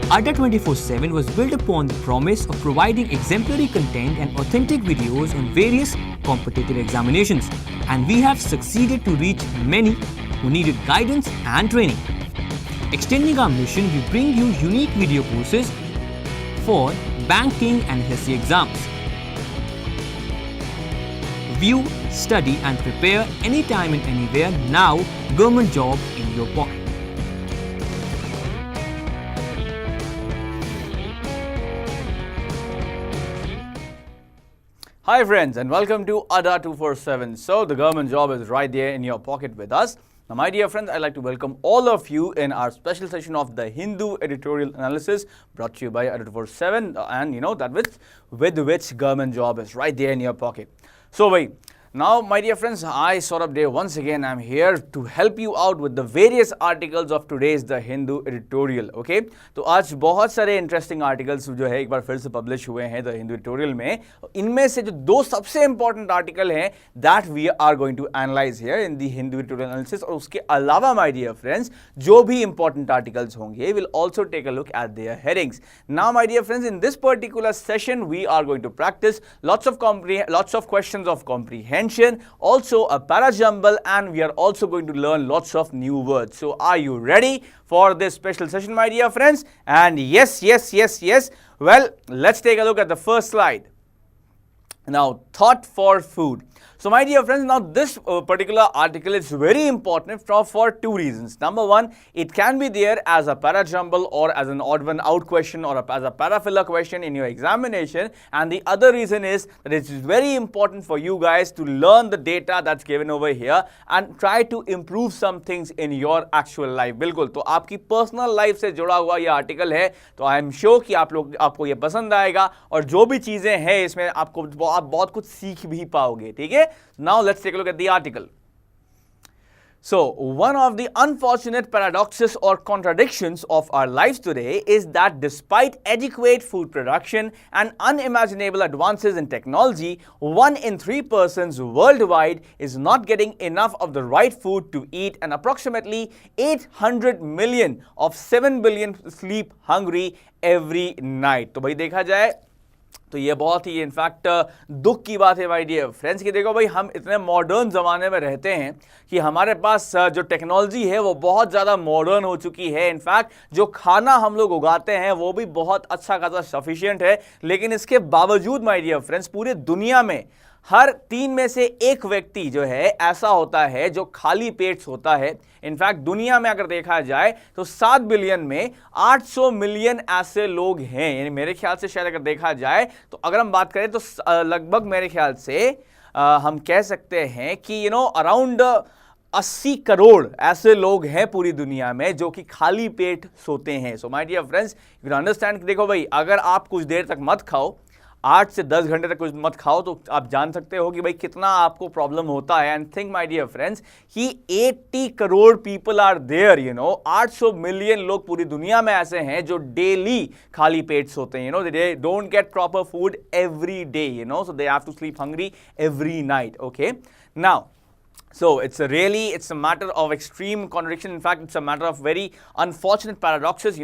Adda247 was built upon the promise of providing exemplary content and authentic videos on various competitive examinations, and we have succeeded to reach many who needed guidance and training. Extending our mission, we bring you unique video courses for banking and SSC exams. View, study and prepare anytime and anywhere. Now, government job in your pocket. Hi friends, and welcome to Adda247. So the government job is right there in your pocket with us. Now my dear friends, I'd like to welcome all of you in our special session of the Hindu editorial analysis brought to you by Adda247, and you know that with which government job is right there in your pocket. So now my dear friends, I Saurabh Day once again I'm here to help you out with the various articles of today's the Hindu editorial. Okay, तो आज बहुत सारे interesting articles जो है एक बार फिर से publish हुए हैं द हिंदू एडिटोरियल में. इनमें से जो दो सबसे इंपॉर्टेंट आर्टिकल हैं that we are going to analyse here in the Hindu editorial analysis. और उसके अलावा माय डियर फ्रेंड्स जो भी इंपॉर्टेंट आर्टिकल्स होंगे will also take a look at their headings. Now my dear friends, in this particular session we are going to practise lots of questions of comprehension, also a parajumble, and we are also going to learn lots of new words. So are you ready for this special session, my dear friends? And yes. Well, let's take a look at the first slide. Now, thought for food. So my dear friends, now this particular article is very important for two reasons. Number one, it can be there as a parajumble or as an odd one out question or as a parafiller question in your examination. And the other reason is that it is very important for you guys to learn the data that's given over here and try to improve some things in your actual life. बिल्कुल, तो आपकी personal life से जुड़ा हुआ ये article है, तो I am sure कि आपको ये पसंद आएगा और जो भी चीजें हैं इसमें आप बहुत कुछ सीख भी पाओगे. ठीक है? Now let's take a look at the article. So, one of the unfortunate paradoxes or contradictions of our lives today is that despite adequate food production and unimaginable advances in technology, 1 in 3 persons worldwide is not getting enough of the right food to eat, and approximately 800 million of 7 billion sleep hungry every night. तो भाई देखा जाए तो ये बहुत ही in fact दुख की बात है माय डियर फ्रेंड्स कि देखो भाई हम इतने मॉडर्न ज़माने में रहते हैं कि हमारे पास जो टेक्नोलॉजी है वो बहुत ज़्यादा मॉडर्न हो चुकी है. इनफैक्ट जो खाना हम लोग उगाते हैं वो भी बहुत अच्छा खासा सफिशिएंट है, लेकिन इसके बावजूद माय डियर फ्रेंड्स पूरी दुनिया में हर 3 में से 1 व्यक्ति जो है ऐसा होता है जो खाली पेट सोता है. इनफैक्ट दुनिया में अगर देखा जाए तो 7 बिलियन में 800 मिलियन ऐसे लोग हैं. यानी मेरे ख्याल से शायद अगर देखा जाए तो अगर हम बात करें तो लगभग मेरे ख्याल से हम कह सकते हैं कि अराउंड 80 करोड़ ऐसे लोग हैं पूरी दुनिया में जो कि खाली पेट सोते हैं. So my dear friends, you can understand. देखो भाई अगर आप कुछ देर तक मत खाओ, 8 से 10 घंटे तक कुछ मत खाओ, तो आप जान सकते हो कि भाई कितना आपको प्रॉब्लम होता है. And think my dear friends कि 80 crore people are there, 800 million लोग पूरी दुनिया में ऐसे हैं जो डेली खाली पेट सोते हैं. They don't get proper food every day, so they have to sleep hungry every night. Okay, now so it's a matter of extreme contradiction. In fact, it's a matter of very unfortunate paradoxes,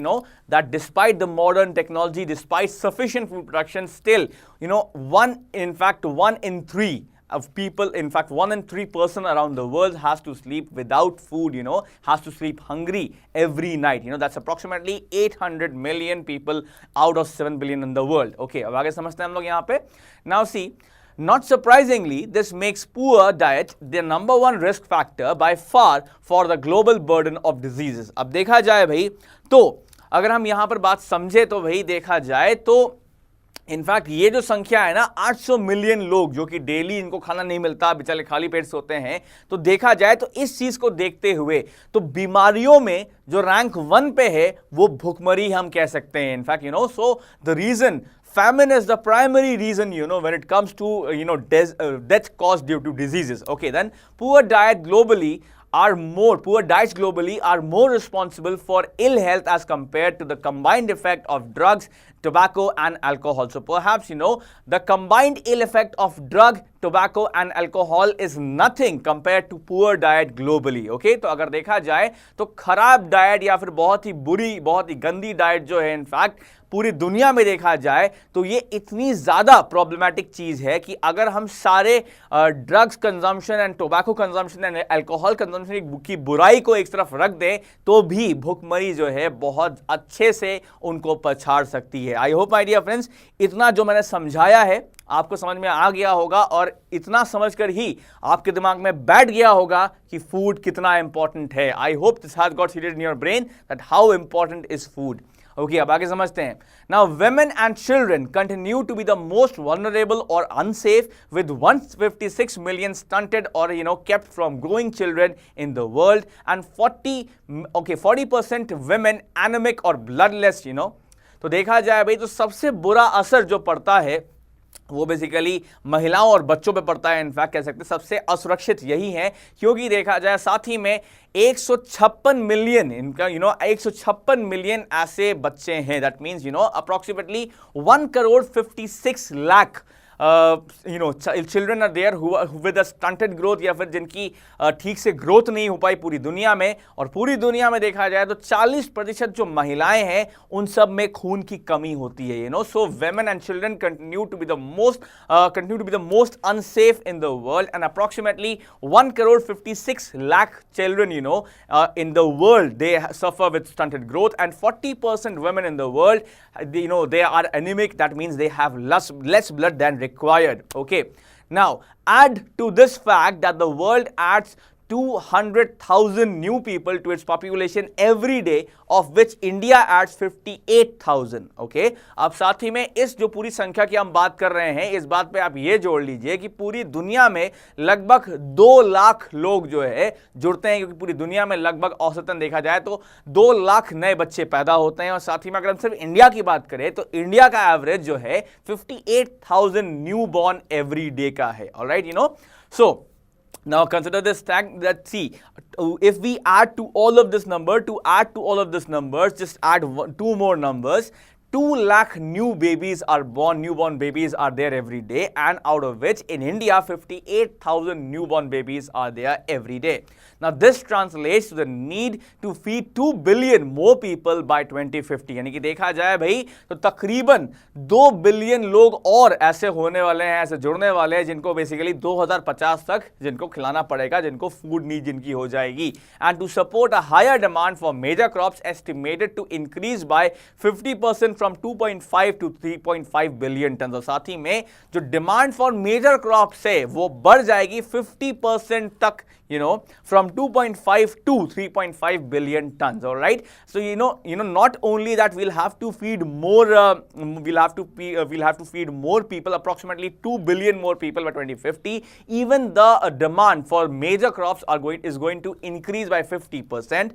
that despite the modern technology, despite sufficient food production, still, 1 in 3 of people, in fact 1 in 3 person around the world has to sleep without food, has to sleep hungry every night. That's approximately 800 million people out of 7 billion in the world. Okay, अब आगे समझते हैं हम लोग यहाँ पे. Now see, not surprisingly, this makes poor diet the number 1 risk factor by far for the global burden of diseases. अब देखा जाए भाई तो अगर हम यहाँ पर बात समझे तो भाई देखा जाए तो इनफैक्ट ये जो संख्या है ना 800 मिलियन लोग जो कि डेली इनको खाना नहीं मिलता, बेचारे खाली पेट सोते हैं, तो देखा जाए तो इस चीज को देखते हुए तो बीमारियों में जो रैंक 1 पे है वो भुखमरी हम कह सकते हैं. In fact so the reason famine is the primary reason, when it comes to, death caused due to diseases. Okay, then poor diets globally are more responsible for ill health as compared to the combined effect of drugs, tobacco and alcohol. So perhaps you know the combined ill effect of drug, tobacco and alcohol is nothing compared to poor diet globally. Okay, तो अगर देखा जाए तो खराब diet या फिर बहुत ही बुरी, बहुत ही गंदी डाइट जो है इनफैक्ट पूरी दुनिया में देखा जाए तो ये इतनी ज्यादा प्रॉब्लमैटिक चीज है कि अगर हम सारे drugs consumption and tobacco consumption and alcohol consumption की बुराई को एक तरफ रख दें तो भी भुखमरी जो है बहुत अच्छे से उनको पछाड़ सकती है. I hope my dear friends इतना जो मैंने समझाया है आपको समझ में आ गया होगा और इतना समझकर ही आपके दिमाग में बैठ गया होगा कि फूड कितना इंपॉर्टेंट है. I hope this has got seated in your brain that how important is food. Okay, अब आगे समझते हैं. Now women and children continue to be the most vulnerable or unsafe with 156 million stunted or kept from growing children in the world and 40% women anemic or bloodless. तो देखा जाए भाई तो सबसे बुरा असर जो पड़ता है वो बेसिकली महिलाओं और बच्चों पे पड़ता है. इनफैक्ट कह सकते हैं सबसे असुरक्षित यही है क्योंकि देखा जाए साथ ही में 156 मिलियन इनका 156 मिलियन ऐसे बच्चे हैं. That means approximately 1.56 crore children are there with a stunted growth या फिर जिनकी ठीक से ग्रोथ नहीं हो पाई पूरी दुनिया में. और पूरी दुनिया में देखा जाए तो 40% जो महिलाएं हैं उन सब में खून की कमी होती है. सो women and children continue to be the most unsafe in the world and approximately 1.56 lakh children in the world they suffer with stunted growth and 40% women in the world they are anemic. That means they have less blood than required. Okay, now add to this fact that the world adds 200,000 new people to its population every day, of which India adds 58,000. Okay, अब साथ ही में इस जो पूरी संख्या की हम बात कर रहे हैं इस बात पे आप ये जोड़ लीजिए कि पूरी दुनिया में लगभग 2 लाख लोग जो है जुड़ते हैं क्योंकि पूरी दुनिया में लगभग औसतन देखा जाए तो 2 लाख नए बच्चे पैदा होते हैं. और साथ ही में अगर हम सिर्फ इंडिया की बात करें तो इंडिया का एवरेज जो है 58,000 न्यू बॉर्न एवरी डे का है. Alright, so now consider this fact that see if we add to all of this numbers, just add two more numbers. 2 lakh new babies are born, newborn babies are there every day, and out of which in India 58,000 newborn babies are there every day. Now this translates to the need to feed 2 billion more people by 2050. यानी कि देखा जाए भाई तो तकरीबन 2 billion लोग और ऐसे होने वाले हैं, ऐसे जुड़ने वाले हैं जिनको बेसिकली 2050 तक जिनको खिलाना पड़ेगा, जिनको फूड नीड जिनकी हो जाएगी. And to support a higher demand for major crops estimated to increase by 50% from 2.5 to 3.5 billion tons. और साथ ही में जो डिमांड फॉर मेजर क्रॉप्स है वो बढ़ जाएगी 50% तक, from 2.5 to 3.5 billion tons. All right, so not only that we'll have to feed more we'll have to feed more people, approximately 2 billion more people by 2050. Even the demand for major crops is going to increase by 50%,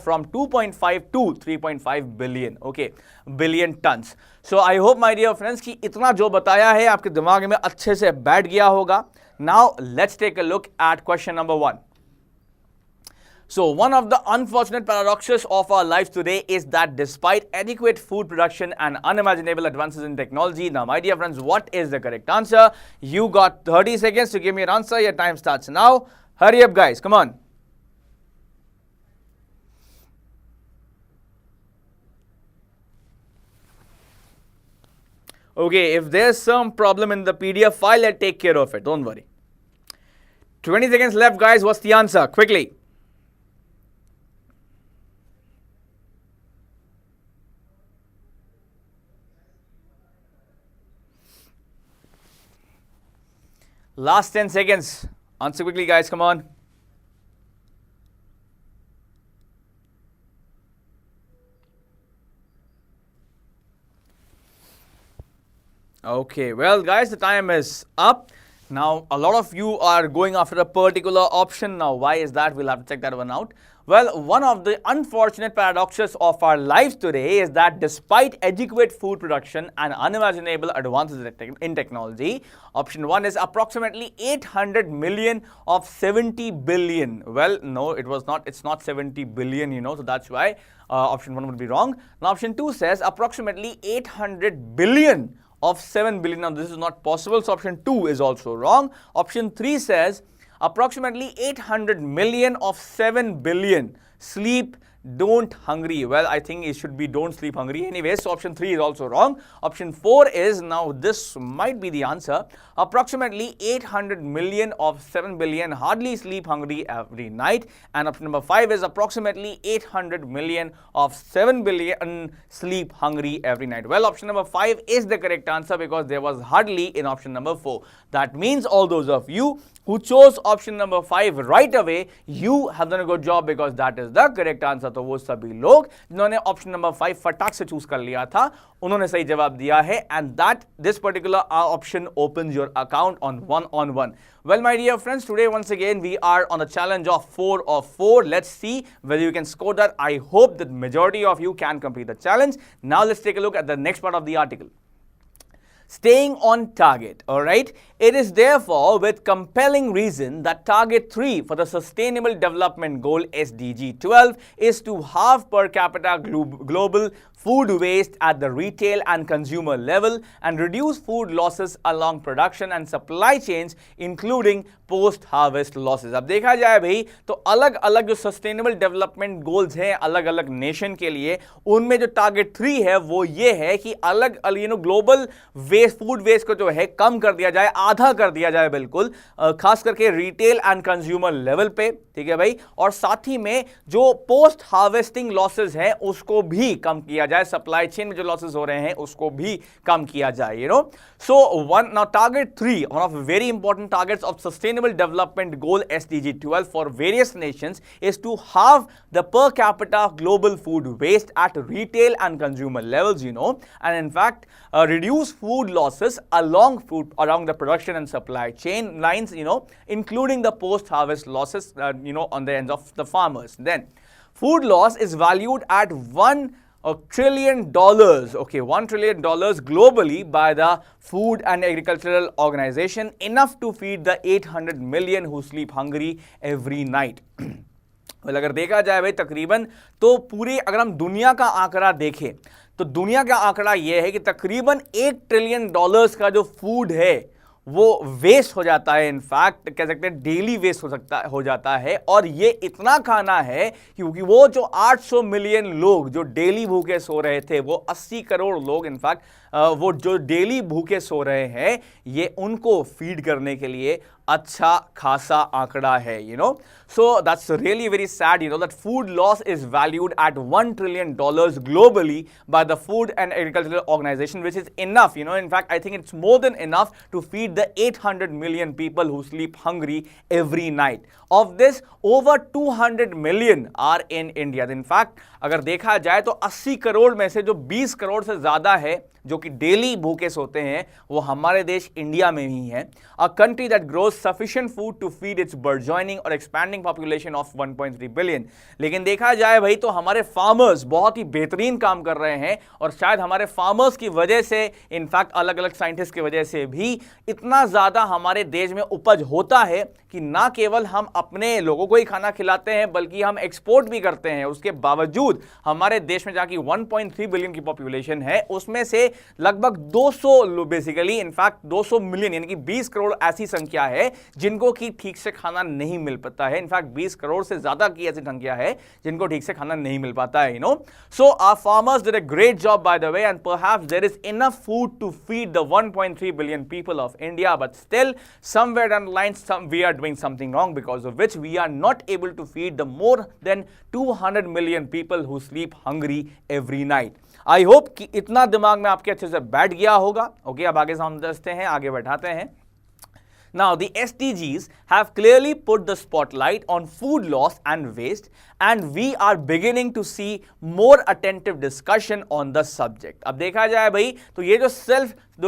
from 2.5 to 3.5 billion. Okay, billion tons. So I hope my dear friends कि इतना जो बताया है आपके दिमाग में अच्छे से बैठ गया होगा. Now let's take a look at question number 1. So one of the unfortunate paradoxes of our lives today is that despite adequate food production and unimaginable advances in technology, now my dear friends, what is the correct answer? You got 30 seconds to give me an answer. Your time starts now. Hurry up guys, come on. Okay, if there's some problem in the PDF file, I'll take care of it. Don't worry. 20 seconds left, guys. What's the answer? Quickly. Last 10 seconds. Answer quickly, guys. Come on. Okay, well guys, the time is up Now, a lot of you are going after a particular option. Now, why is that? We'll have to check that one out. Well, one of the unfortunate paradoxes of our lives today is that despite adequate food production and unimaginable advances in technology, option 1 is approximately 800 million of 70 billion. Well, no, it was not. It's not 70 billion, so that's why option 1 would be wrong. Now, option 2 says approximately 800 billion of 7 billion. Now, this is not possible, so option 2 is also wrong. Option 3 says approximately 800 million of 7 billion sleep don't hungry. Well, I think it should be don't sleep hungry anyway, so option 3 is also wrong. Option 4 is, now this might be the answer, approximately 800 million of 7 billion hardly sleep hungry every night, and option number 5 is approximately 800 million of 7 billion sleep hungry every night. Well, option number 5 is the correct answer because there was hardly in option number 4. That means all those of you who chose option number 5 right away, you have done a good job because that is the correct answer. तो वो सभी लोग जिन्होंने option number 5 फटाक से choose कर लिया था उन्होंने सही जवाब दिया है, and that this particular option opens your account on 1-on-1. Well, my dear friends, today once again we are on a challenge of 4 of 4. Let's see whether you can score that. I hope that majority of you can complete the challenge. Now let's take a look at the next part of the article. Staying on target, all right? It is therefore with compelling reason that target 3 for the Sustainable Development Goal SDG 12 is to halve per capita global food waste at the retail and consumer level and reduce food losses along production and supply chains including post harvest losses. अब देखा जाए भाई तो अलग अलग जो sustainable development goals हैं अलग अलग नेशन के लिए, उनमें जो टारगेट 3 है वो ये है कि अलग ग्लोबल वेस्ट फूड वेस्ट को जो है कम कर दिया जाए, आधा कर दिया जाए बिल्कुल, खास करके रिटेल एंड कंज्यूमर लेवल पे, ठीक है भाई, और साथ ही में जो पोस्ट हार्वेस्टिंग लॉसेस हैं उसको भी कम किया जाए, सप्लाई चेन में जो लॉसेस हो रहे हैं उसको भी कम किया जाए, so one now target 3, one of very important targets of sustainable development goal SDG 12 for various nations is to halve the per capita global food waste at retail and consumer levels, and in fact reduce food losses along the production and supply chain lines, including the post harvest losses on the ends of the farmers. Then food loss is valued at $1 trillion, okay, $1 trillion globally by the Food and Agricultural Organization, enough to feed the 800 million who sleep hungry every night. well, अगर देखा जाए भाई तकरीबन तो पूरी अगर हम दुनिया का आंकड़ा देखें तो दुनिया का आंकड़ा यह है कि तकरीबन $1 ट्रिलियन का जो फूड है वो वेस्ट हो जाता है, इनफैक्ट कह सकते हैं डेली वेस्ट हो जाता है, और ये इतना खाना है क्योंकि वो जो 800 मिलियन लोग जो डेली भूखे सो रहे थे, वो 80 करोड़ लोग इनफैक्ट वो जो डेली भूखे सो रहे हैं, ये उनको फीड करने के लिए अच्छा खासा आंकड़ा है, So that's really very sad, that food loss is valued at $1 trillion globally by the Food and Agricultural Organization, which is enough, in fact, I think it's more than enough to feed the 800 million people who sleep hungry every night. Of this, over 200 million are in India. In fact, अगर देखा जाए तो 80 करोड़ में से जो 20 करोड़ से ज़्यादा है जो कि डेली भूखे सोते हैं वो हमारे देश इंडिया में ही है. A country that grows sufficient food to feed its burgeoning or expanding population of 1.3 billion. लेकिन देखा जाए भाई तो हमारे फार्मर्स बहुत ही बेहतरीन काम कर रहे हैं, और शायद हमारे फार्मर्स की वजह से, इनफैक्ट अलग अलग साइंटिस्ट की वजह से भी इतना ज़्यादा हमारे देश में उपज होता है कि ना केवल हम अपने लोगों को ही खाना खिलाते हैं बल्कि हम एक्सपोर्ट भी करते हैं. उसके बावजूद हमारे देश में जहाँ की 1.3 बिलियन की पॉपुलेशन है उसमें से लगभग 200 बेसिकली इनफैक्ट 200 मिलियन यानी कि 20 करोड़ ऐसी संख्या है जिनको कि ठीक से खाना नहीं मिल पाता है. इनफैक्ट 20 करोड़ से ज्यादा की ऐसी संख्या है जिनको ठीक से खाना नहीं मिल पाता है, So our farmers did a great job, by the way, and perhaps there is enough food to feed the 1.3 billion people of India, but still somewhere down the line we are doing something wrong, because of which we are not able to feed the more than 200 million people who sleep hungry every night. I hope कि इतना दिमाग में आपके अच्छे से बैठ गया होगा. ओके, अब आगे समझते हैं, आगे बैठाते हैं. Now, the SDGs have clearly put the spotlight on food loss and waste, and we are beginning to see more attentive discussion on the subject. अब देखा जाए भाई तो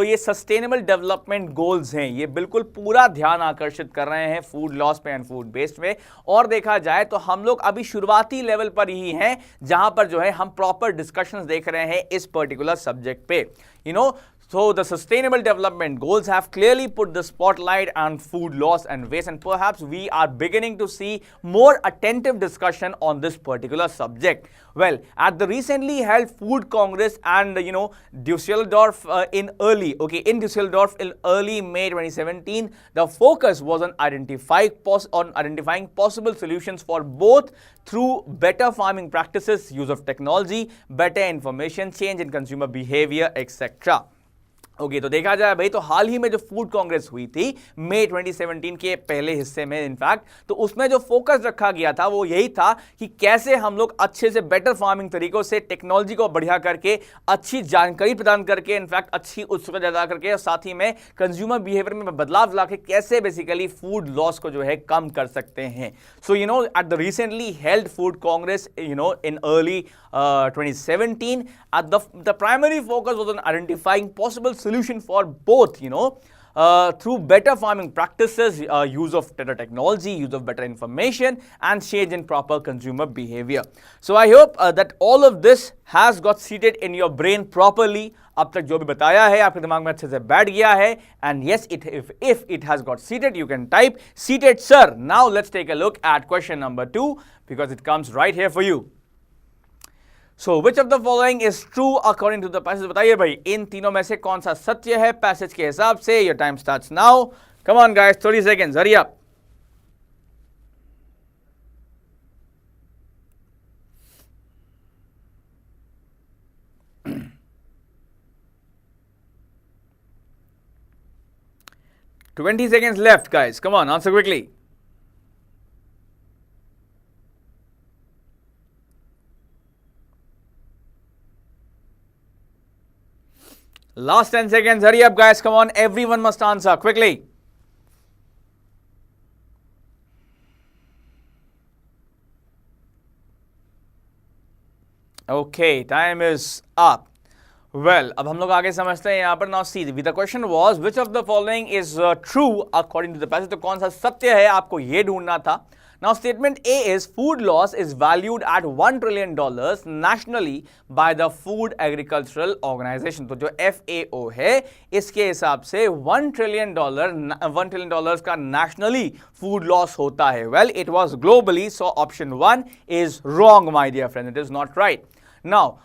ये सस्टेनेबल डेवलपमेंट गोल्स हैं, ये बिल्कुल पूरा ध्यान आकर्षित कर रहे हैं फूड लॉस पे एंड फूड वेस्ट में। और देखा जाए तो हम लोग अभी शुरुआती लेवल पर ही हैं जहां पर जो है हम प्रॉपर डिस्कशंस देख रहे हैं इस पर्टिकुलर सब्जेक्ट पे, So the Sustainable Development Goals have clearly put the spotlight on food loss and waste, and perhaps we are beginning to see more attentive discussion on this particular subject. Well, at the recently held Food Congress and Düsseldorf in Düsseldorf in early May 2017, the focus was on identifying possible solutions for both through better farming practices, use of technology, better information, change in consumer behavior, etc. Okay, तो देखा जाए भाई तो हाल ही में जो food Congress हुई थी मई 2017 के पहले हिस्से में इनफैक्ट, तो उसमें जो फोकस रखा गया था वो यही था कि कैसे हम लोग अच्छे से बेटर फार्मिंग तरीकों से टेक्नोलॉजी को बढ़िया करके, अच्छी जानकारी प्रदान करके, इनफैक्ट अच्छी उत्सुकता ज्यादा करके और साथ ही में कंज्यूमर बिहेवियर में बदलाव लाके कैसे बेसिकली फूड लॉस को जो है कम कर सकते हैं। So at the recently held food congress in early 2017, the primary focus was on identifying possible solution for both, through better farming practices, use of better technology, use of better information, and change in proper consumer behavior. So I hope that all of this has got seated in your brain properly. अब तक जो भी बताया है आपके दिमाग में अच्छे से बैठ गया है, and yes, if it has got seated, you can type seated sir. Now let's take a look at question number 2 because it comes right here for you. So which of the following is true according to the passage? बताइए भाई इन तीनों में से कौन सा सत्य है passage के हिसाब से। Your time starts now. Come on guys, 30 seconds, hurry up. $20 seconds left, guys. Come on, answer quickly. Last 10 seconds. Hurry up, guys. Come on. Everyone must answer quickly. Okay, time is up. Well, अब हम लोग आगे समझते हैं यहाँ पर। Now see, the question was which of the following is true according to the passage? तो कौन सा सत्य है आपको ये ढूंढना था। Now statement A is food loss is valued at $1 trillion nationally by the Food Agricultural Organization. तो जो FAO है इसके हिसाब से $1 trillion का nationally food loss होता है। Well, it was globally, so option 1 is wrong, my dear friend. It is not right. Now,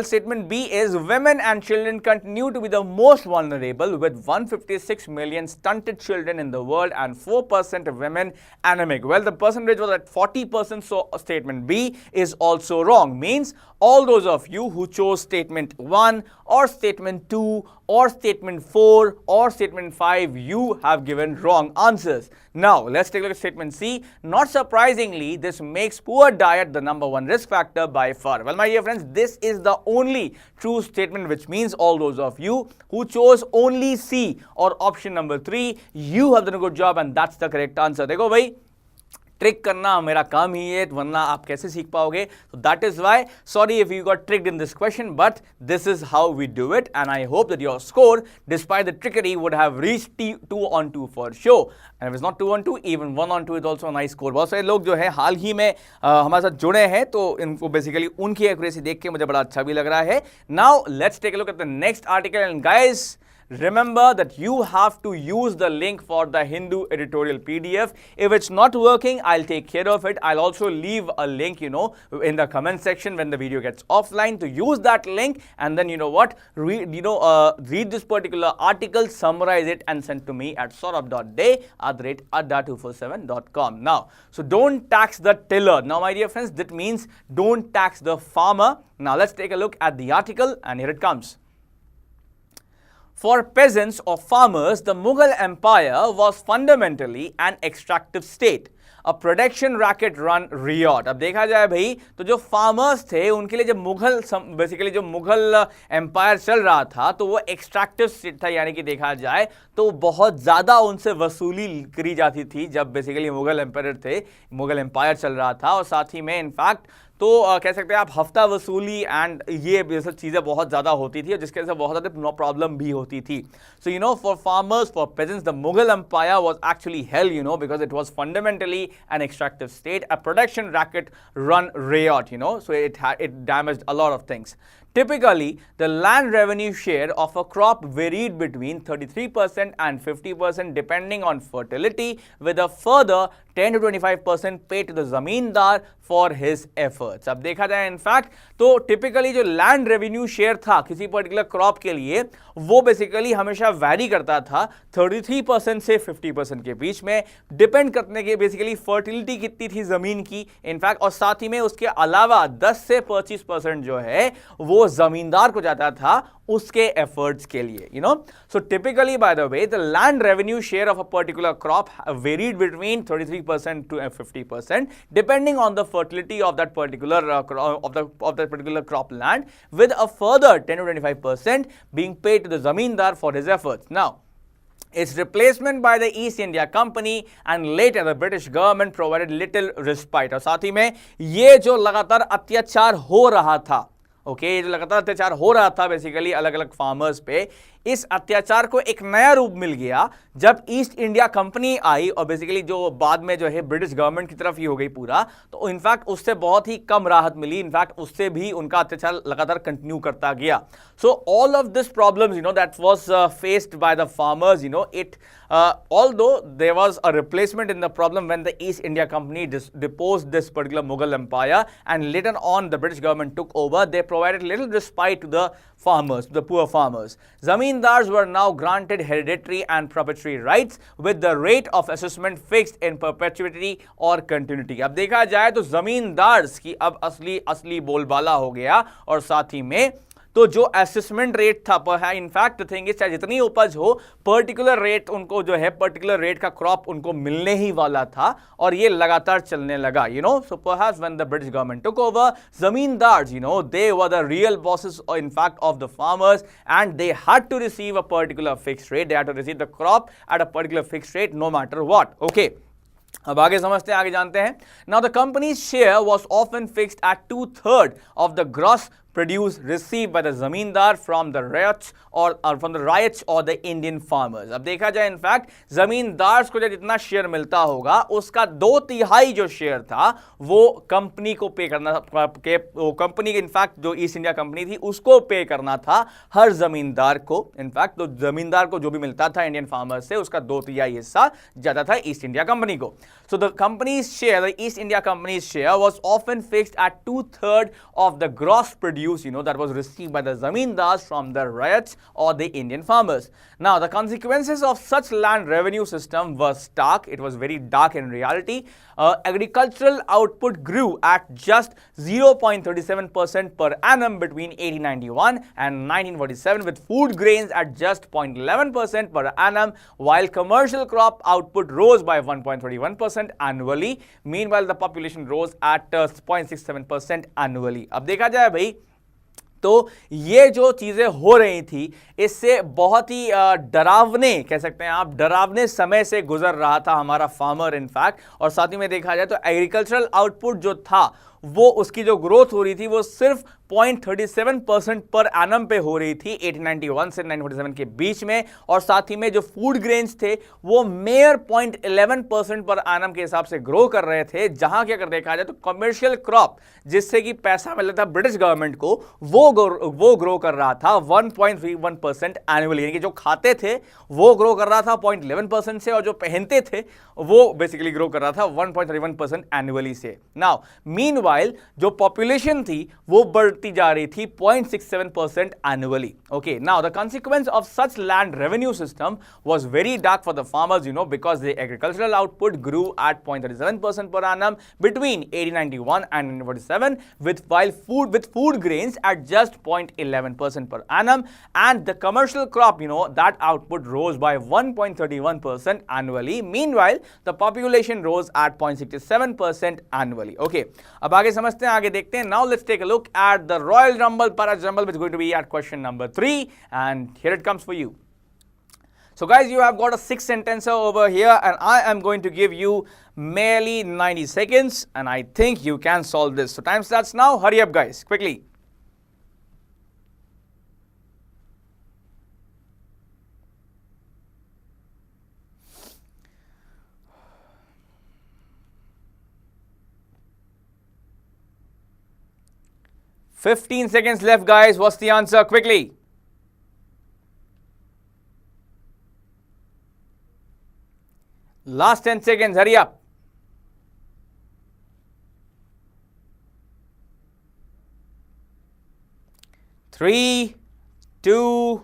statement B is women and children continue to be the most vulnerable with 156 million stunted children in the world and 4% of women anemic. Well, the percentage was at 40%, so statement B is also wrong. Means all those of you who chose statement 1 or statement 2 or statement 4 or statement 5, you have given wrong answers. Now, let's take a look at statement C. Not surprisingly, this makes poor diet the #1 risk factor by far. Well, my dear friends, this is the only true statement, which means all those of you who chose only C or option number 3, you have done a good job and that's the correct answer. देखो भाई, trick करना मेरा काम ही है, वरना आप कैसे सीख पाओगे। So that is why, sorry if you got tricked in this question, but this is how we do it, and I hope that your score, despite the trickery, would have reached 2 on 2 for sure. And if it's not 2 on 2, even 1 on 2 is also a nice score. बहुत सारे लोग जो है हाल ही में हमारे साथ जुड़े हैं, तो इनको बेसिकली उनकी एक्यूरेसी देख के मुझे बड़ा अच्छा भी लग रहा है। Now let's take a look at the next article, and guys, remember that you have to use the link for the Hindu editorial PDF. If it's not working, I'll take care of it. I'll also leave a link, in the comment section when the video gets offline, to use that link, and then read this particular article, summarize it, and send to me at saurabh.day@adda247.com. Now, so don't tax the tiller. Now, my dear friends, that means don't tax the farmer. Now, let's take a look at the article, and here it comes. For peasants or farmers, the Mughal Empire was fundamentally an extractive state, a production racket run riot. अब देखा जाए भाई तो जो farmers थे उनके लिए जब बेसिकली जो मुगल एम्पायर चल रहा था तो वो एक्सट्रैक्टिव स्टेट था, यानी कि देखा जाए तो बहुत ज़्यादा उनसे वसूली करी जाती थी जब बेसिकली मुगल एम्पायर थे, मुगल एम्पायर चल रहा था। और साथ ही में इनफैक्ट तो कह सकते हैं आप हफ्ता वसूली एंड ये सब चीज़ें बहुत ज़्यादा होती थी और जिसके वजह से बहुत ज़्यादा प्रॉब्लम भी होती थी। So you know for farmers, for peasants, the Mughal empire was actually hell, you know, because it was fundamentally an extractive state, a production racket run riot, you know, so it damaged a lot of things. Typically, the land revenue share of a crop varied between 33% and 50% depending on fertility, with a further 10 to 25% paid to the zamindar for his efforts. अब देखा जाए in fact तो typically जो land revenue share था किसी particular crop के लिए वो बेसिकली हमेशा वैरी करता था 33% से 50% के बीच में, डिपेंड करने के बेसिकली फर्टिलिटी कितनी थी जमीन की इनफैक्ट, और साथ ही में उसके अलावा 10 से 25% जो है वो जमींदार को जाता था उसके एफर्ट्स के लिए, you know. So typically, by the way, the land revenue share of a particular crop varied between 33% to 50% depending on the fertility of that particular particular crop land, with a further 10 to 25% being paid to the zamindar for his efforts. Now, its replacement by the East India Company and later the British government provided little respite. और साथ ही में ये जो लगातार अत्याचार हो रहा था, ये जो लगातार अत्याचार हो रहा था बेसिकली अलग अलग फार्मर्स पे, इस अत्याचार को एक नया रूप मिल गया जब ईस्ट इंडिया कंपनी आई और बेसिकली जो बाद में जो है ब्रिटिश गवर्नमेंट की तरफ ही हो गई पूरा, तो इनफैक्ट उससे बहुत ही कम राहत मिली, इनफैक्ट उससे भी उनका अत्याचार लगातार कंटिन्यू करता गया। So all of this problems, you know, that was faced by the farmers, you know, it although there was a replacement in the problem when the East India Company deposed this particular Mughal empire and later on the British government took over, they provided little respite to the farmers, the poor farmers. Zamindars were now granted hereditary and proprietary rights with the rate of assessment fixed in perpetuity or continuity. अब देखा जाए तो जमींदार्स की अब असली बोलबाला हो गया, और साथ ही में तो जो असेसमेंट रेट था पर है इनफैक्ट थिंग इज चाहे जितनी उपज हो पर्टिकुलर रेट उनको जो है पर्टिकुलर रेट का क्रॉप उनको मिलने ही वाला था, और ये लगातार चलने लगा, you know. So perhaps when the British government took over, zamindars, you know, they were the real bosses in fact of the farmers and they had to receive a particular fixed rate, they had to receive the crop at a particular fixed rate no matter what. Okay, अब आगे समझते हैं, आगे जानते हैं. Now the company's share was often fixed at 2/3 of the gross produce received by the zamindar from the riots or the Indian farmers. अब देखा जाए इनफैक्ट जमींदार्स को जितना शेयर मिलता होगा उसका 2/3 जो शेयर था वो कंपनी को पे करना, कंपनी के इनफैक्ट जो ईस्ट इंडिया कंपनी थी उसको पे करना था हर जमींदार को. इनफैक्ट तो जमींदार को जो भी मिलता था इंडियन फार्मर्स से उसका 2/3 हिस्सा जाता था ईस्ट इंडिया कंपनी को. So the company's share, the east India companies share was often fixed at 2/3 of the gross produce, you know, that was received by the zamindars from the riots or the Indian farmers. Now, the consequences of such land revenue system was stark. It was very dark in reality. Agricultural output grew at just 0.37% per annum between 1891 and 1947, with food grains at just 0.11% per annum, while commercial crop output rose by 1.31% annually. Meanwhile, the population rose at 0.67% annually. अब देखा जाए भाई तो ये जो चीज़ें हो रही थी इससे बहुत ही डरावने, कह सकते हैं आप, डरावने समय से गुजर रहा था हमारा फार्मर इनफैक्ट. और साथ ही में देखा जाए तो एग्रीकल्चरल आउटपुट जो था वो उसकी जो ग्रोथ हो रही थी वो सिर्फ 0.37% पर एनम पे हो रही थी 1891 से 1947 के बीच में. और साथ ही में जो फूड ग्रेन्स थे वो मेयर 0.11% पर एनम के हिसाब से ग्रो कर रहे थे, जहां की अगर देखा जाए तो कमर्शियल क्रॉप जिससे कि पैसा मिल रहा था ब्रिटिश गवर्नमेंट को वो ग्रो कर रहा था 1.31% एनुअली, यानी कि जो खाते थे वो ग्रो कर रहा था 0.11% से और जो पहनते थे वो बेसिकली ग्रो कर रहा था 1.31% एनुअली से. नाउ मीनवाइल जो पॉपुलेशन थी वो बढ़ती जा रही थी 0.67% annually. Okay, now the consequence of such land revenue system was very dark for the farmers, because the agricultural output grew at 0.37% per annum between 1891 and 1947, while food grains at just 0.11% per annum, and the commercial crop, that output rose by 1.31% annually. Meanwhile, the population rose at 0.67% annually. Okay, अब आगे समझते हैं, आगे देखते हैं. Now let's take a look at the Royal Rumble, Para Jumble, which is going to be at question number 3, and here it comes for you. So guys, you have got a 6-sentencer over here, and I am going to give you merely 90 seconds, and I think you can solve this. So time starts now. Hurry up guys, quickly. "15 seconds left guys. What's the answer? Quickly. Last 10 seconds, hurry up. Three, 2,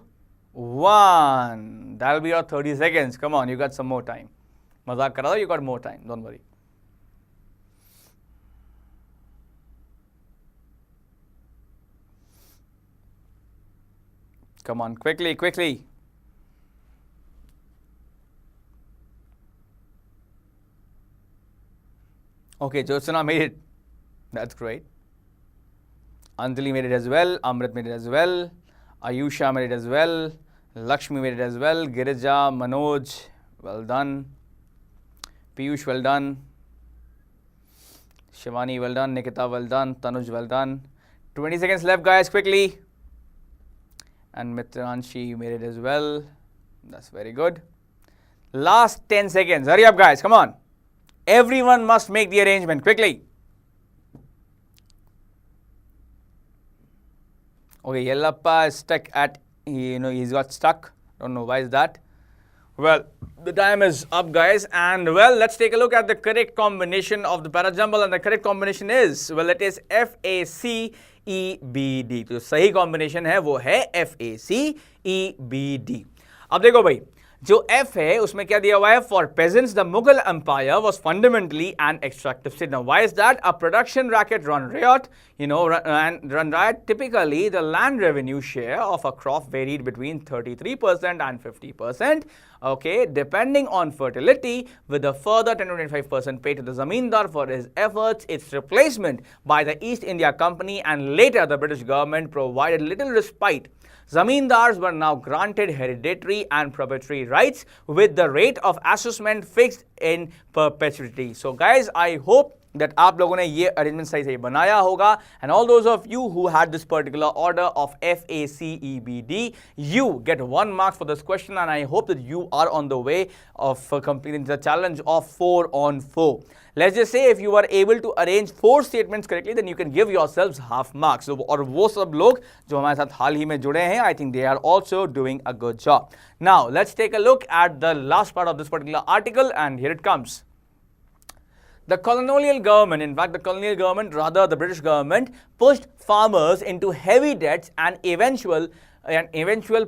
1. That'll be your 30 seconds. Come on, you got some more time. Mazak kar raha ho, you got more time. Don't worry. Come on, quickly, quickly. Okay, Jyotsna made it. That's great. Anjali made it as well. Amrit made it as well. Ayusha made it as well. Lakshmi made it as well. Girija, Manoj, well done. Piyush, well done. Shivani, well done. Nikita, well done. Tanuj, well done. 20 seconds left, guys, quickly. And Mitranshi made it as well. That's very good. Last 10 seconds. Hurry up, guys. Come on. Everyone must make the arrangement quickly. Okay, Yellappa is stuck at, he's got stuck. Don't know why is that. Well, the time is up, guys, and well, let's take a look at the correct combination of the parajumble, and the correct combination is, well, it is FACEBD. तो सही combination है वो है FACEBD. अब देखो भाई, जो F है उसमें क्या दिया हुआ है? For peasants, the Mughal Empire was fundamentally an extractive state. Now, why is that? A production racket run riot, run riot. Typically, the land revenue share of a crop varied between 33% and 50%. Okay, depending on fertility, with a further 10 to 25% paid to the zamindar for his efforts. Its replacement by the East India Company and later the British government provided little respite. Zamindars were now granted hereditary and proprietary rights with the rate of assessment fixed in perpetuity. So guys, I hope that आप लोगों ने ये arrangement सही सही बनाया होगा, and all those of you who had this particular order of FACEBD, you get 1 mark for this question, and I hope that you are on the way of completing the challenge of 4 on 4. Let's just say if you are able to arrange 4 statements correctly, then you can give yourselves half marks. So, और वो सब लोग जो हमारे साथ हाल ही में जुड़े हैं, I think they are also doing a good job. Now, let's take a look at the last part of this particular article, and here it comes. The colonial government, in fact, the colonial government, rather the British government, pushed farmers into heavy debts and eventual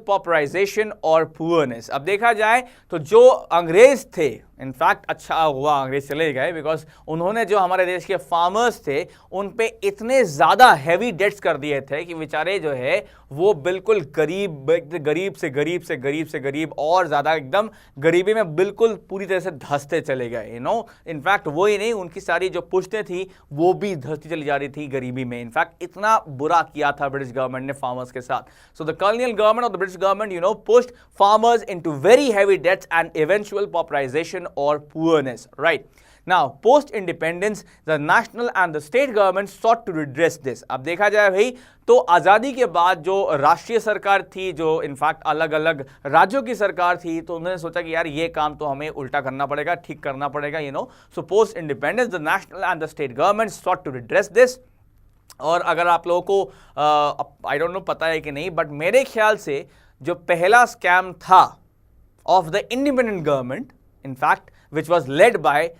pauperization or poorness. अब देखा जाए तो जो अंग्रेज थे, in fact अच्छा हुआ अंग्रेज चले गए, बिकॉज उन्होंने जो हमारे देश के फार्मर्स थे उन पे इतने ज़्यादा हैवी डेट्स कर दिए थे कि बेचारे जो है वो बिल्कुल गरीब से गरीब और ज़्यादा एकदम गरीबी में बिल्कुल पूरी तरह से धंसते चले गए. इनफैक्ट वो ही नहीं, उनकी सारी जो पुश्तें थी वो भी धंसती चली जा रही थी गरीबी में. इनफैक्ट इतना बुरा किया था ब्रिटिश गवर्नमेंट ने फार्मर्स के साथ. So the colonial government of the British government, pushed farmers into very heavy debts and eventual pauperization or poorness, right? Now, post-independence, the national and the state government sought to redress this. अब देखा जाए भाई तो आज़ादी के बाद जो राष्ट्रीय सरकार थी, जो इनफैक्ट अलग अलग राज्यों की सरकार थी, तो उन्होंने सोचा कि यार ये काम तो हमें उल्टा करना पड़ेगा, ठीक करना पड़ेगा, So post-independence, the national and the state government sought to redress this. और अगर आप लोगों को आई डोंट नो पता है कि नहीं, बट मेरे ख्याल से जो पहला स्कैम था of the independent government, in fact which was led by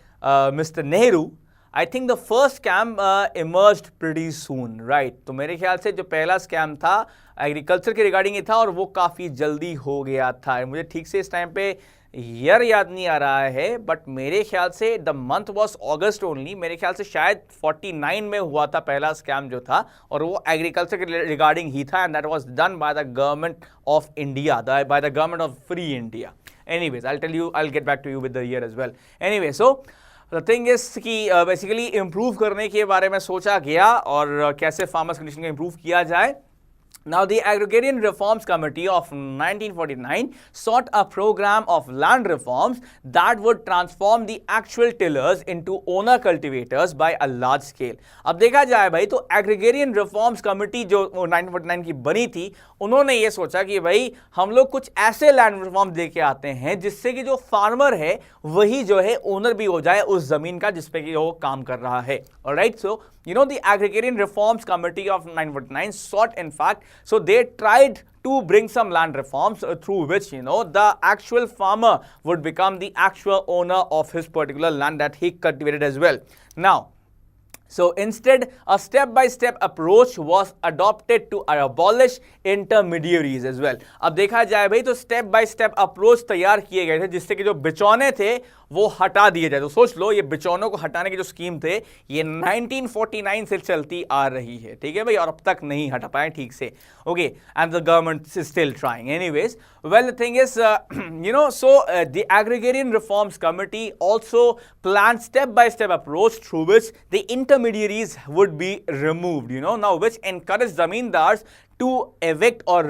mister Nehru, I think the first scam emerged pretty soon, right. तो मेरे ख्याल से जो पहला स्कैम था एग्रीकल्चर के रिगार्डिंग ही था और वो काफ़ी जल्दी हो गया था। मुझे ठीक से इस टाइम पे ईयर याद नहीं आ रहा है, बट मेरे ख्याल से the month was August only. मेरे ख्याल से शायद 49 में हुआ था पहला स्कैम जो था, और वो एग्रीकल्चर के रिगार्डिंग ही था, and that was done by the government of India, by the government of free India. Anyways, I'll get back to you with the year as well. Anyway, so the thing is कि basically improve करने के बारे में सोचा गया और कैसे farmers condition को इम्प्रूव किया जाए। Now, the Agrarian Reforms Committee of 1949 sought a program of land reforms that would transform the actual tillers into owner cultivators by a large scale. अब देखा जाए भाई तो Agrarian Reforms Committee जो 1949 की बनी थी, उन्होंने ये सोचा कि भाई हम लोग कुछ ऐसे लैंड रिफॉर्म लेके आते हैं जिससे कि जो फार्मर है वही जो है ओनर भी हो जाए उस जमीन का जिस पे कि वो काम कर रहा है। Alright, so the Agrarian Reforms Committee of 1949 sought, in fact, so they tried to bring some land reforms through which, the actual farmer would become the actual owner of his particular land that he cultivated as well. Now, so instead, a step-by-step approach was adopted to abolish intermediaries as well. अब देखा जाए भाई तो step by step approach तैयार किए गए थे जिससे कि जो बिचौने थे वो हटा दिए जाए। तो सोच लो, ये बिचौनों को हटाने की जो स्कीम थे ये 1949 से चलती आ रही है, ठीक है भाई, और अब तक नहीं हटा पाए ठीक से। Okay, and the government is still trying. Anyways, well, the thing is, the Agrarian Reforms Committee also planned step-by-step approach through which the intermediaries would be removed, now which encouraged zamindars to evict or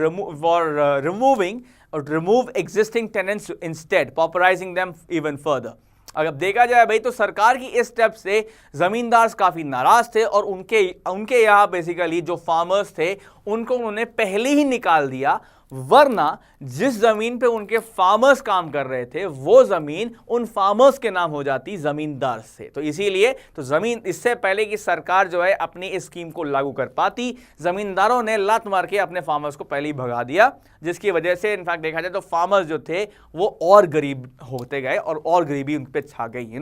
remove existing tenants instead, pauperizing them even further. अगर देखा जाए भाई तो सरकार की इस step से जमींदार काफी नाराज थे और उनके यहाँ बेसिकली जो फार्मर्स थे उनको उन्होंने पहले ही निकाल दिया, वरना जिस जमीन पे उनके फार्मर्स काम कर रहे थे वो जमीन उन फार्मर्स के नाम हो जाती जमींदार से। तो इसीलिए तो जमीन इससे पहले कि सरकार जो है अपनी इस स्कीम को लागू कर पाती, जमींदारों ने लात मार के अपने फार्मर्स को पहले ही भगा दिया, जिसकी वजह से इनफैक्ट देखा जाए तो फार्मर्स जो थे वो और गरीब होते गए और गरीबी उन पे छा गई।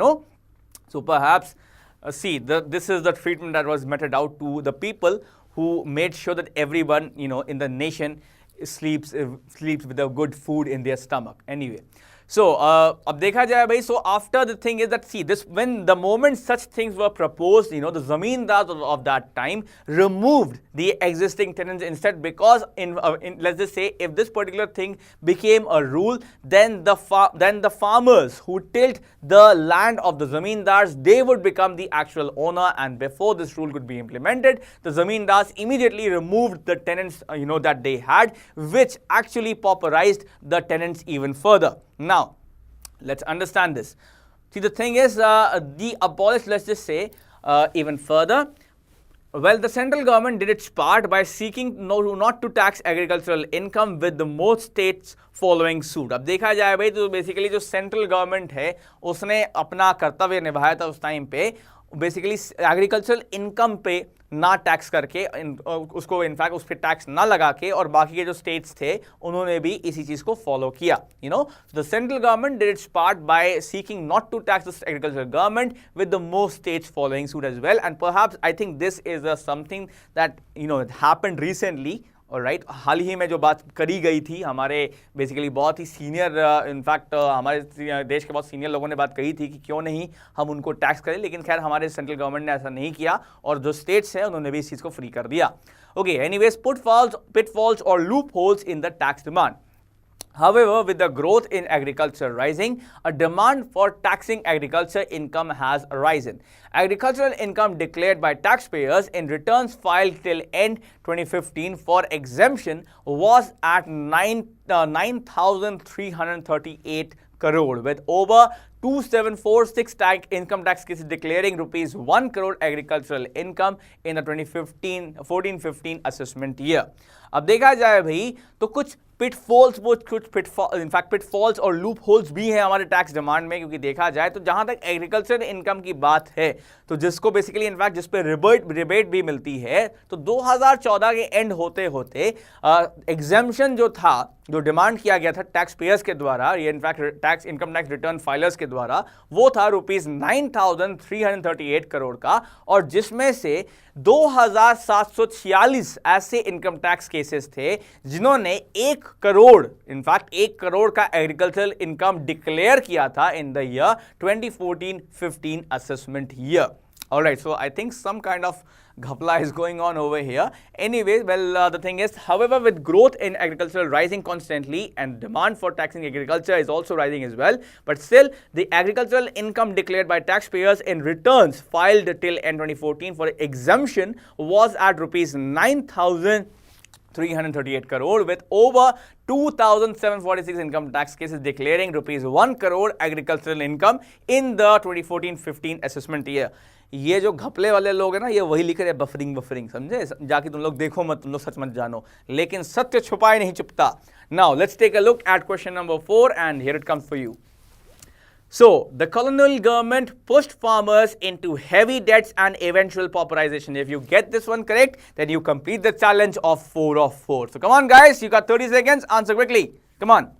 So perhaps see this is the treatment that was meted out to the people who made sure that everyone in the nation sleeps with a good food in their stomach. Anyway, so अब देखा जाए भाई, so after the thing is that see this, when the moment such things were proposed, the zamindars of that time removed the existing tenants instead, because in let's just say if this particular thing became a rule, then the farmers who tilled the land of the zamindars, they would become the actual owner, and before this rule could be implemented, the zamindars immediately removed the tenants that they had, which actually pauperized the tenants even further. Now, let's understand this. See, the thing is, the abolish, let's just say, even further, well, the central government did its part by seeking not to tax agricultural income, with the most states following suit. अब देखा जाए भाई तो basically जो central government है उसने अपना कर्तव्य निभाया था उस टाइम पे, बेसिकली एग्रीकल्चरल इनकम पे ना टैक्स करके उसको इनफैक्ट उस पर टैक्स ना लगा के, और बाकी के जो स्टेट्स थे उन्होंने भी इसी चीज को फॉलो किया। The central government did its part by seeking not to tax the agriculture government, with the most states following suit as well, and perhaps I think this is something that happened recently. Right, हाल ही में जो बात करी गई थी, हमारे basically बहुत ही सीनियर इनफैक्ट हमारे देश के बहुत सीनियर लोगों ने बात कही थी कि क्यों नहीं हम उनको टैक्स करें, लेकिन खैर हमारे सेंट्रल गवर्नमेंट ने ऐसा नहीं किया और जो स्टेट्स हैं उन्होंने भी इस चीज़ को फ्री कर दिया। Okay, anyways, pitfalls or loopholes in the tax demand. However, with the growth in agriculture rising, a demand for taxing agriculture income has arisen. Agricultural income declared by taxpayers in returns filed till end 2015 for exemption was at 9,338 crore, with over 2746 income tax cases declaring rupees 1 crore agricultural income in the 2014-15 assessment year. अब देखा जाए भाई तो कुछ pitfalls, वो कुछ pitfalls और loop holes भी हैं हमारे टैक्स डिमांड में, क्योंकि देखा जाए तो जहां तक एग्रीकल्चर इनकम की बात है तो जिसको बेसिकली इनफैक्ट जिस पे रिबेट भी मिलती है, तो 2014 के एंड होते होते एग्जेम्पशन जो था, जो डिमांड किया गया था टैक्स पेयर्स के द्वारा, ये in fact tax income tax return filers के द्वारा, वो था ₹9,338 करोड़ का, और जिसमें से 2,746 ऐसे इनकम टैक्स केसेस थे जिन्होंने 1 करोड़, इनफैक्ट 1 करोड़ का एग्रीकल्चरल इनकम डिक्लेयर किया था in the year 2014-15 assessment year. Alright, so I think some kind of ghapla is going on over here. Anyways, well, the thing is, however, with growth in agriculture rising constantly and demand for taxing agriculture is also rising as well, but still, the agricultural income declared by taxpayers in returns filed till end 2014 for exemption was at ₹9,338 crore, with over 2,746 income tax cases declaring ₹1 crore agricultural income in the 2014-15 assessment year. ये जो घपले वाले लोग हैं ना, ये वही लिख रहे हैं बफरिंग बफरिंग, समझे? जाके तुम लोग देखो मत, तुम लोग सच मत जानो, लेकिन सत्य छुपाए नहीं छुपता. Now let's take a look at question number 4 and here it comes for you. So, the colonial government pushed farmers into heavy debts and eventual pauperization. If you get this one correct, then you complete the challenge of 4 of 4. So, come on guys, you got 30 seconds, answer quickly. Come on.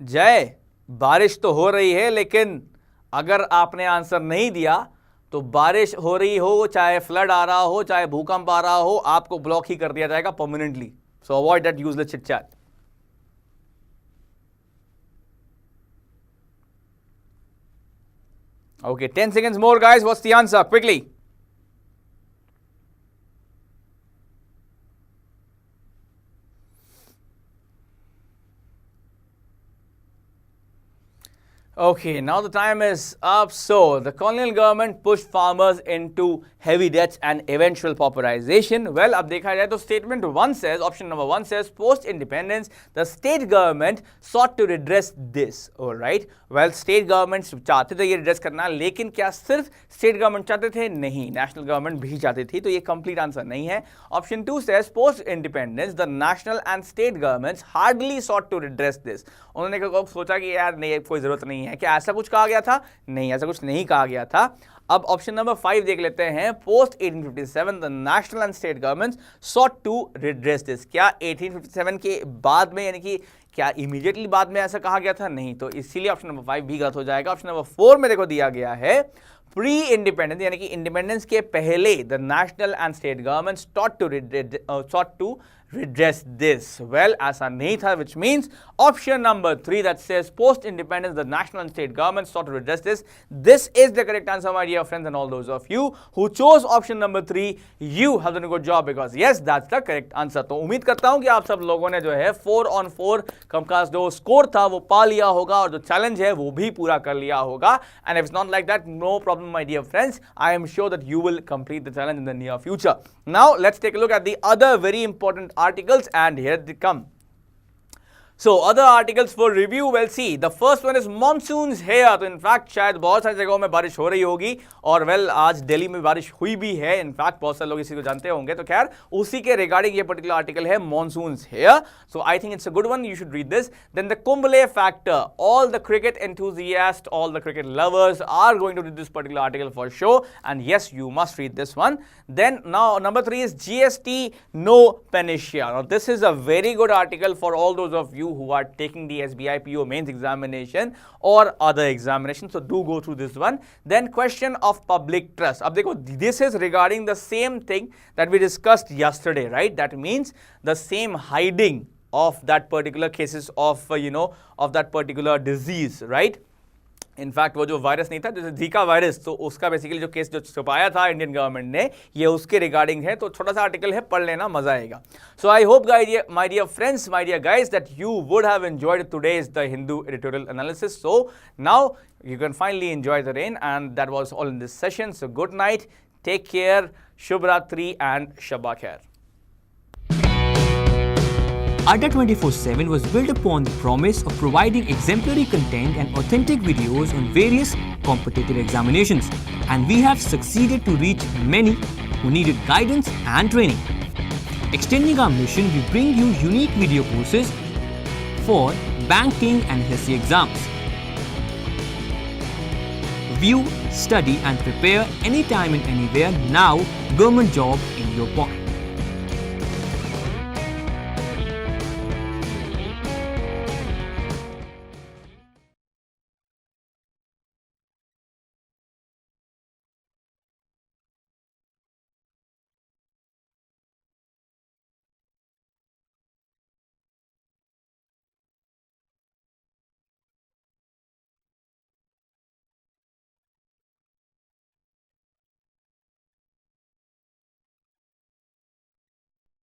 जय, बारिश तो हो रही है, लेकिन अगर आपने answer नहीं दिया तो बारिश हो रही हो, चाहे फ्लड आ रहा हो, चाहे भूकंप आ रहा हो, आपको ब्लॉक ही कर दिया जाएगा permanently. So avoid that useless chit chat. Okay, 10 seconds more guys. What's the answer? Quickly. Okay, now the time is up. So, the colonial government pushed farmers into heavy debts and eventual pauperization. Well, अब देखा जाए तो statement 1 says, option number 1 says, post-independence, the state government sought to redress this. Alright, well, state governments चाहते थे ये redress करना, लेकिन क्या सिर्फ state government चाहते थे? नहीं, national government भी चाहती थी, तो ये complete answer नहीं है. Option 2 says, post-independence, the national and state governments hardly sought to redress this. उन्होंने सोचा कि यार नहीं, कोई जरूरत नहीं है. क्या ऐसा कुछ कहा गया था? नहीं, ऐसा कुछ नहीं कहा गया था. अब ऑप्शन नंबर 5 देख लेते हैं. Post 1857 the national and state governments sought to redress this. क्या 1857 के बाद में, यानी कि क्या इमीडिएटली बाद में ऐसा कहा गया था? नहीं, तो इसीलिए ऑप्शन नंबर 5 भी गलत हो जाएगा. ऑप्शन नंबर 4 में देखो दिया गया है प्री इंडिपेंडेंस, यानी कि इंडिपेंडेंस के पहले the national and state government sought to redress this. Well, ऐसा नहीं था, which means option number 3 that says post independence the national and state governments sought to redress this. This is the correct answer, my dear friends, and all those of you who chose option number 3, you have done a good job, because yes, that's the correct answer. तो उम्मीद करता हूं कि आप सब लोगों ने जो है 4 on 4 का जो स्कोर था वो पा लिया होगा, और जो चैलेंज है वो भी पूरा कर लिया होगा. And if it's not like that, no problem, my dear friends. I am sure that you will complete the challenge in the near future. Now, let's take a look at the other very important articles, and here they come. So, other articles for review, we'll see. The first one is monsoons here. तो in fact शायद बहुत सारी जगहों में बारिश हो रही होगी, और वेल आज दिल्ली में बारिश हुई भी है. इनफैक्ट बहुत सारे लोग इसी को जानते होंगे. तो खैर उसी के रिगार्डिंग ये पर्टिकुलर आर्टिकल है, monsoons here. So I think it's a good one. You should read this. Then the Kumbh factor. All the cricket enthusiasts, all the cricket lovers are going to read this particular article for sure. And yes, you must read this one. Then now number 3 is GST no panacea. Now this is a very good article for all those of you who are taking the SBI PO mains examination or other examinations, so do go through this one. Then question of public trust. Ab dekho, this is regarding the same thing that we discussed yesterday, right? That means the same hiding of that particular cases of of that particular disease, right? In fact वो जो virus नहीं था, जैसे Zika virus, तो उसका basically जो case जो छुपाया था इंडियन गवर्नमेंट ने, ये उसके रिगार्डिंग है. तो छोटा सा आर्टिकल है, पढ़ लेना, मजा आएगा. So I hope my dear friends, my dear guys, that you would have enjoyed today's the Hindu editorial analysis. So now you can finally enjoy the rain, and that was all in this session. So good night, take care, Shubh Ratri and Shabba Khair. Adda247 was built upon the promise of providing exemplary content and authentic videos on various competitive examinations, and we have succeeded to reach many who needed guidance and training. Extending our mission, we bring you unique video courses for banking and SSC exams. View, study and prepare anytime and anywhere. Now, government job in your pocket.